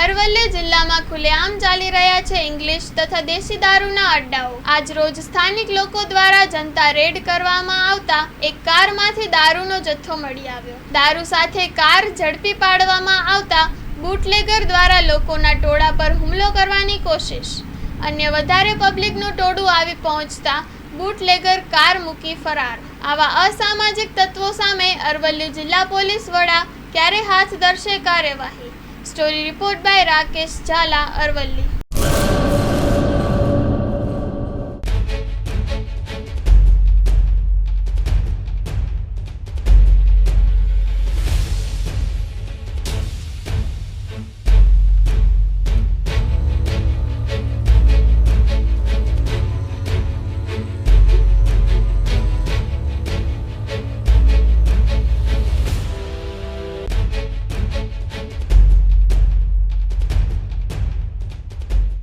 અરવલ્લી જિલ્લામાં ખુલ્લેઆમ ચાલી રહ્યા છે ઇંગ્લિશ તથા દેશી દારૂના અડ્ડાઓ। આજ રોજ સ્થાનિક લોકો દ્વારા જનતા રેડ કરવામાં આવતા એક કારમાંથી દારૂનો જથ્થો મળી આવ્યો। દારૂ સાથે કાર ઝડપી પાડવામાં આવતા બુટલેગર દ્વારા લોકોના ટોળા પર હુમલો કરવાની કોશિશ। અન્ય વધારે પબ્લિકનું ટોળું આવી પહોંચતા બુટલેગર કાર મૂકી ફરાર। આવા અસામાજિક તત્વો સામે અરવલ્લી જિલ્લા પોલીસ વડા ક્યારે હાથ ધરશે કાર્યવાહી? Story report by Rakesh Zala, Aravalli.